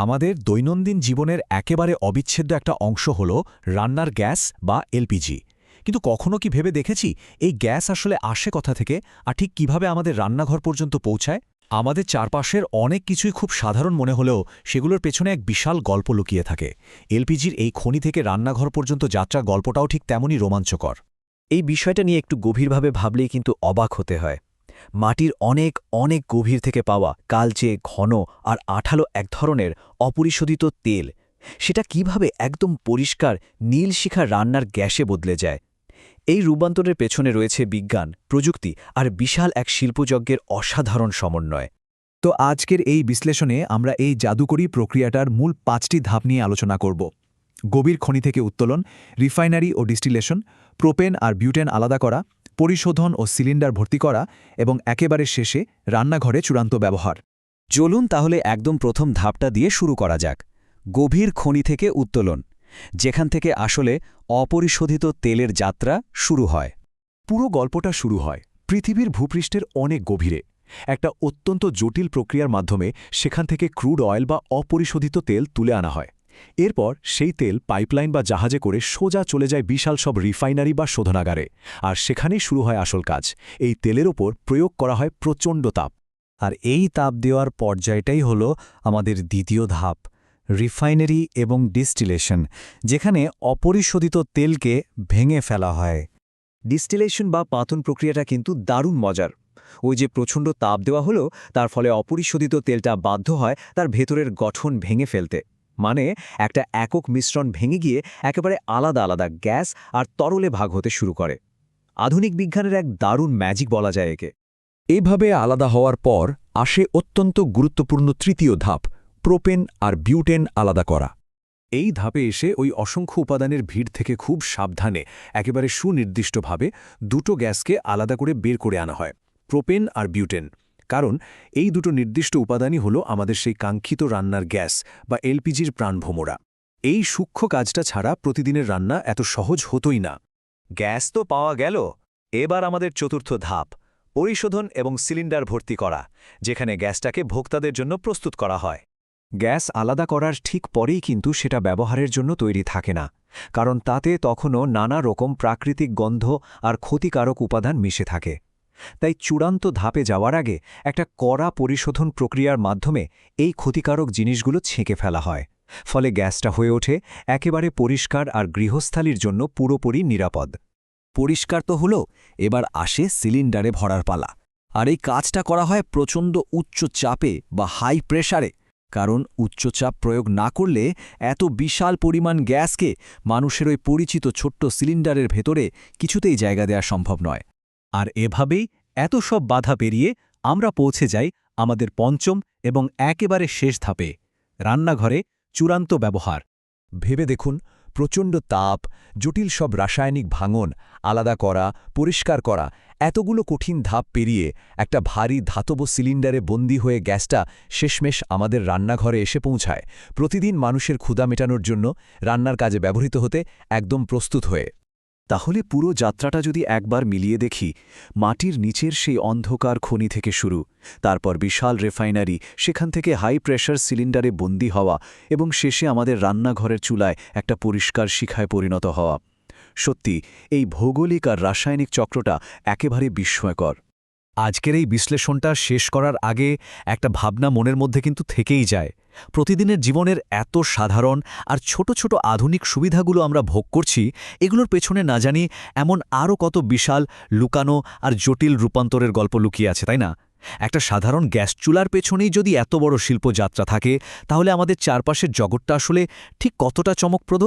আমাদের দৈনন্দিন জীবনের একেবারে অবিচ্ছেদ্য একটা অংশ হল রান্নার গ্যাস বা এলপিজি। কিন্তু কখনো কি ভেবে দেখেছি এই গ্যাস আসলে আসে কোথা থেকে আর ঠিক কিভাবে আমাদের রান্নাঘর পর্যন্ত পৌঁছায়? আমাদের চারপাশের অনেক কিছুই খুব সাধারণ মনে হলেও সেগুলোর পেছনে এক বিশাল গল্প লুকিয়ে থাকে। এলপিজির এই খনি থেকে রান্নাঘর পর্যন্ত যাত্রার গল্পটাও ঠিক তেমনই রোমাঞ্চকর। এই বিষয়টা নিয়ে একটু গভীরভাবে ভাবলেই কিন্তু অবাক হতে হয়। মাটির অনেক অনেক গভীর থেকে পাওয়া কালচে ঘন আর আঠালো এক ধরনের অপরিশোধিত তেল, সেটা কিভাবে একদম পরিষ্কার নীল শিখা রান্নার গ্যাসে বদলে যায়। এই রূপান্তরের পেছনে রয়েছে বিজ্ঞান, প্রযুক্তি আর বিশাল এক শিল্পযজ্ঞের অসাধারণ সমন্বয়। তো আজকের এই বিশ্লেষণে আমরা এই জাদুকরী প্রক্রিয়াটার মূল 5টি ধাপ নিয়ে আলোচনা করব। গভীর খনি থেকে উত্তোলন, রিফাইনারি ও ডিস্টিলেশন, প্রোপেন আর বিউটেন আলাদা করা, পরিশোধন ও সিলিন্ডার ভর্তি করা এবং একেবারে শেষে রান্নাঘরে চূড়ান্ত ব্যবহার। চলুন তাহলে একদম প্রথম ধাপটা দিয়ে শুরু করা যাক। গভীর খনি থেকে উত্তোলন, যেখান থেকে আসলে অপরিশোধিত তেলের যাত্রা শুরু হয়। পুরো গল্পটা শুরু হয় পৃথিবীর ভূপৃষ্ঠের অনেক গভীরে একটা অত্যন্ত জটিল প্রক্রিয়ার মাধ্যমে। সেখান থেকে ক্রুড অয়েল বা অপরিশোধিত তেল তুলে আনা হয়। এরপর সেই তেল পাইপলাইন বা জাহাজে করে সোজা চলে যায় বিশাল সব রিফাইনারি বা শোধনাগারে। আর সেখানেই শুরু হয় আসল কাজ। এই তেলের ওপর প্রয়োগ করা হয় প্রচণ্ড তাপ। আর এই তাপ দেওয়ার পর্যায়টাই হল আমাদের দ্বিতীয় ধাপ, রিফাইনারি এবং ডিস্টিলেশন, যেখানে অপরিশোধিত তেলকে ভেঙে ফেলা হয়। ডিস্টিলেশন বা পাতন প্রক্রিয়াটা কিন্তু দারুণ মজার। ওই যে প্রচণ্ড তাপ দেওয়া হলো, তার ফলে অপরিশোধিত তেলটা বাধ্য হয় তার ভেতরের গঠন ভেঙে ফেলতে। মানে একটা একক মিশ্রণ ভেঙে গিয়ে একেবারে আলাদা আলাদা গ্যাস আর তরলে ভাগ হতে শুরু করে। আধুনিক বিজ্ঞানের এক দারুণ ম্যাজিক বলা যায় একে। এভাবে আলাদা হওয়ার পর আসে অত্যন্ত গুরুত্বপূর্ণ তৃতীয় ধাপ, প্রোপেন আর বিউটেন আলাদা করা। এই ধাপে এসে ওই অসংখ্য উপাদানের ভিড় থেকে খুব সাবধানে একেবারে সুনির্দিষ্টভাবে দুটো গ্যাসকে আলাদা করে বের করে আনা হয়, প্রোপেন আর বিউটেন। কারণ এই দুটো নির্দিষ্ট উপাদানই হলো আমাদের সেই কাঙ্ক্ষিত রান্নার গ্যাস বা এলপিজির প্রাণভোমরা। এই সূক্ষ্ম কাজটা ছাড়া প্রতিদিনের রান্না এত সহজ হতোই না। গ্যাস তো পাওয়া গেল, এবার আমাদের চতুর্থ ধাপ, পরিশোধন এবং সিলিন্ডার ভর্তি করা, যেখানে গ্যাসটাকে ভোক্তাদের জন্য প্রস্তুত করা হয়। গ্যাস আলাদা করার ঠিক পরেই কিন্তু সেটা ব্যবহারের জন্য তৈরি থাকে না, কারণ তাতে তখনও নানা রকম প্রাকৃতিক গন্ধ আর ক্ষতিকারক উপাদান মিশে থাকে। তাই চূড়ান্ত ধাপে যাওয়ার আগে একটা কড়া পরিশোধন প্রক্রিয়ার মাধ্যমে এই ক্ষতিকারক জিনিসগুলো ছেঁকে ফেলা হয়। ফলে গ্যাসটা হয়ে ওঠে একেবারে পরিষ্কার আর গৃহস্থালির জন্য পুরোপুরি নিরাপদ। পরিষ্কার তো হলো, এবার আসে সিলিন্ডারে ভরার পালা। আর এই কাজটা করা হয় প্রচণ্ড উচ্চ চাপে বা হাই প্রেসারে, কারণ উচ্চচাপ প্রয়োগ না করলে এত বিশাল পরিমাণ গ্যাসকে মানুষের ওই পরিচিত ছোট্ট সিলিন্ডারের ভেতরে কিছুতেই জায়গা দেওয়া সম্ভব নয়। আর এভাবেই এত সব বাধা পেরিয়ে আমরা পৌঁছে যাই আমাদের পঞ্চম এবং একেবারে শেষ ধাপে, রান্নাঘরে চূড়ান্ত ব্যবহার। ভেবে দেখুন, প্রচণ্ড তাপ, জটিল সব রাসায়নিক ভাঙন, আলাদা করা, পরিষ্কার করা, এতগুলো কঠিন ধাপ পেরিয়ে একটা ভারী ধাতব সিলিন্ডারে বন্দী হয়ে গ্যাসটা শেষমেশ আমাদের রান্নাঘরে এসে পৌঁছায়, প্রতিদিন মানুষের ক্ষুধা মেটানোর জন্য রান্নার কাজে ব্যবহৃত হতে একদম প্রস্তুত হয়ে। তাহলে পুরো যাত্রাটা যদি একবার মিলিয়ে দেখি, মাটির নিচের সেই অন্ধকার খনি থেকে শুরু, তারপর বিশাল রিফাইনারি, সেখান থেকে হাই প্রেশার সিলিন্ডারে বন্দী হওয়া এবং শেষে আমাদের রান্নাঘরের চুলায় একটা পরিষ্কার শিখায় পরিণত হওয়া, সত্যি এই ভৌগোলিক আর রাসায়নিক চক্রটা একেবারে বিস্ময়কর। আজকের এই বিশ্লেষণটা শেষ করার আগে একটা ভাবনা মনের মধ্যে কিন্তু থেকেই যায়। প্রতিদিনের জীবনের এত সাধারণ আর ছোট ছোট আধুনিক সুবিধাগুলো আমরা ভোগ করছি, এগুলোর পেছনে না জানি এমন আরও কত বিশাল, লুকানো আর জটিল রূপান্তরের গল্প লুকিয়ে আছে, তাই না? একটা সাধারণ গ্যাস চুলার পেছনেই যদি এত বড় শিল্পযাত্রা থাকে, তাহলে আমাদের চারপাশের জগৎটা আসলে ঠিক কতটা চমকপ্রদ।